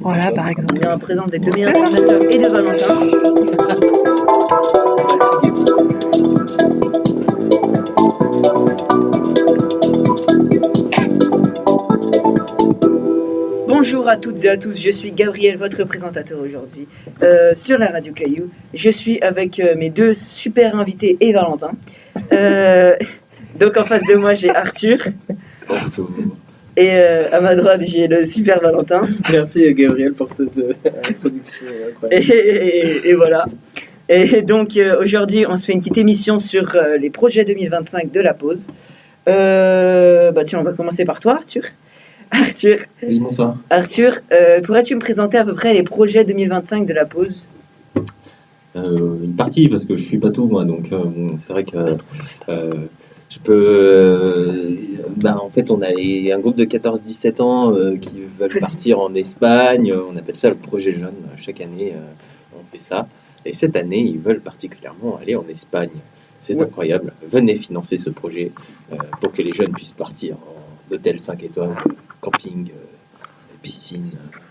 Voilà, par exemple. On est en présence des deux meilleurs animateurs et de Valentin. Bonjour à toutes et à tous, je suis Gabriel, votre présentateur aujourd'hui sur la radio Caillou. Je suis avec mes deux super invités et Valentin. Donc en face de moi j'ai Arthur. Bonjour. Et à ma droite j'ai le super Valentin. Merci Gabriel pour cette introduction incroyable. Et voilà. Et donc aujourd'hui on se fait une petite émission sur les projets 2025 de la pause. Tiens, on va commencer par toi Arthur. Oui, bonsoir. Arthur, pourrais-tu me présenter à peu près les projets 2025 de la pause? Une partie, parce que je suis pas tout, moi, donc c'est vrai que je peux... en fait, on a un groupe de 14-17 ans qui veulent partir en Espagne. On appelle ça le projet jeune. Chaque année, on fait ça. Et cette année, ils veulent particulièrement aller en Espagne. C'est incroyable. Venez financer ce projet pour que les jeunes puissent partir en hôtel 5 étoiles, camping, piscine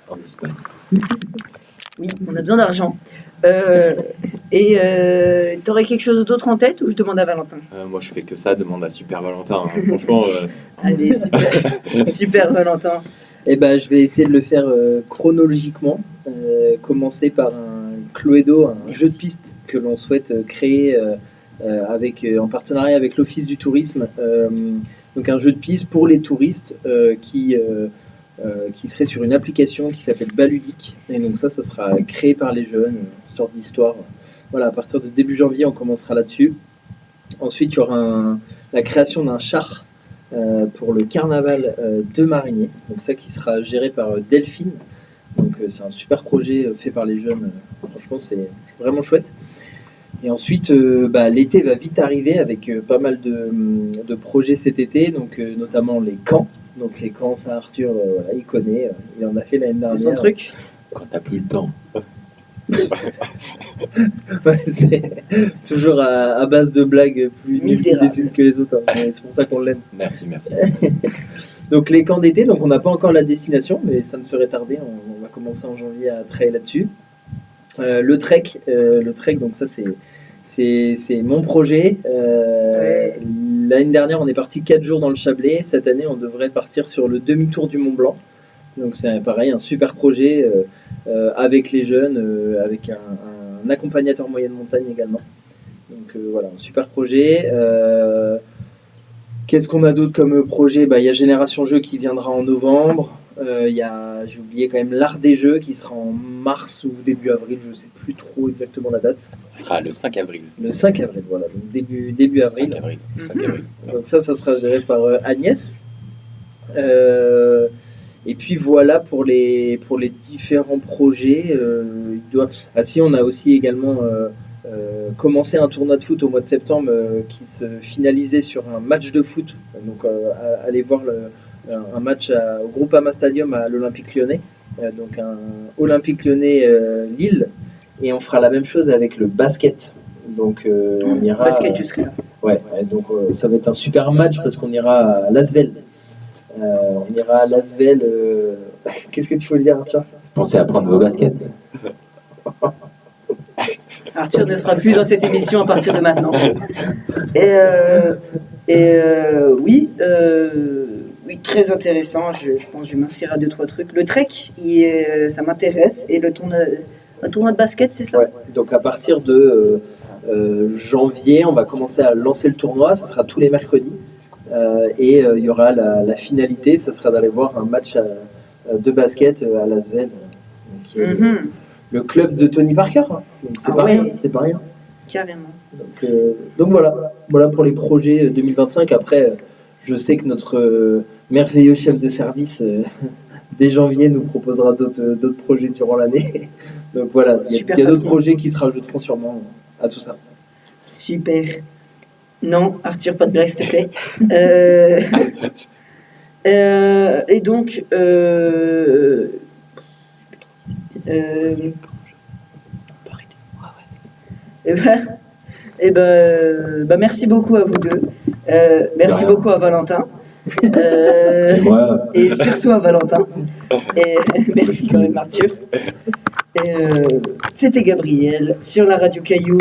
en Espagne. Oui, on a besoin d'argent. T'aurais quelque chose d'autre en tête ou je demande à Valentin? Moi, je fais que ça, demande à Super Valentin. Hein. Franchement. Allez, super Valentin. Eh ben, je vais essayer de le faire chronologiquement. Commencer par un Cluedo, un jeu de piste que l'on souhaite créer en partenariat avec l'Office du tourisme. Donc un jeu de piste pour les touristes qui serait sur une application qui s'appelle Baludique. Et donc ça sera créé par les jeunes, une sorte d'histoire. Voilà, à partir de début janvier, on commencera là-dessus. Ensuite, il y aura la création d'un char pour le carnaval de Marigny. Donc ça qui sera géré par Delphine. Donc c'est un super projet fait par les jeunes. Franchement, c'est vraiment chouette. Et ensuite, l'été va vite arriver avec pas mal de projets cet été, donc notamment les camps. Donc les camps, ça Arthur, il connaît, il en a fait l'année dernière. C'est son truc. Quand t'as plus le temps. C'est toujours à base de blagues plus misérables les unes que les autres. Hein. C'est pour ça qu'on l'aime. Merci. Donc les camps d'été, donc on n'a pas encore la destination, mais ça ne serait tardé. On va commencer en janvier à travailler là-dessus. Le trek, donc ça c'est mon projet. L'année dernière, on est parti 4 jours dans le Chablais. Cette année, on devrait partir sur le demi-tour du Mont Blanc. Donc c'est pareil, un super projet avec les jeunes, avec un accompagnateur moyenne montagne également. Donc voilà, un super projet. Qu'est-ce qu'on a d'autre comme projet? Il y a Génération Jeux qui viendra en novembre. J'ai oublié quand même l'Art des Jeux qui sera en mars ou début avril, je ne sais plus trop exactement la date. Ce sera le 5 avril. Le 5 avril, voilà, donc début avril. 5 avril. Donc ça sera géré par Agnès. Et puis voilà pour les différents projets. On a aussi également commencé un tournoi de foot au mois de septembre qui se finalisait sur un match de foot. Donc allez voir un match au Groupama Stadium à l'Olympique Lyonnais, donc un Olympique Lyonnais Lille, et on fera la même chose avec le basket. Donc on ira. Basket, je serai là. Ouais, donc ça va être un super match parce qu'on ira à Lasvel. Qu'est-ce que tu veux dire, Arthur? Pensez à prendre vos baskets. Arthur ne sera plus dans cette émission à partir de maintenant. Oui, très intéressant. Je pense que je vais m'inscrire à 2-3 trucs. Le trek, ça m'intéresse. Et un tournoi de basket, c'est ça? Ouais, donc à partir de janvier, on va commencer à lancer le tournoi. Ça sera tous les mercredis. Et il y aura la finalité. Ça sera d'aller voir un match de basket à Lasvel. Qui est le club de Tony Parker. Hein. Donc c'est pas rien. Carrément. Donc voilà pour les projets 2025. Après, je sais que notre merveilleux chef de service, dès janvier, nous proposera d'autres projets durant l'année. Donc voilà, il y a d'autres projets qui se rajouteront sûrement à tout ça. Super. Non, Arthur, pas de blague, s'il te plaît. Et donc, merci beaucoup à vous deux. Merci beaucoup à Valentin. Et moi, Et surtout à Valentin. Et merci quand même Arthur. Et, c'était Gabriel sur la radio Caillou.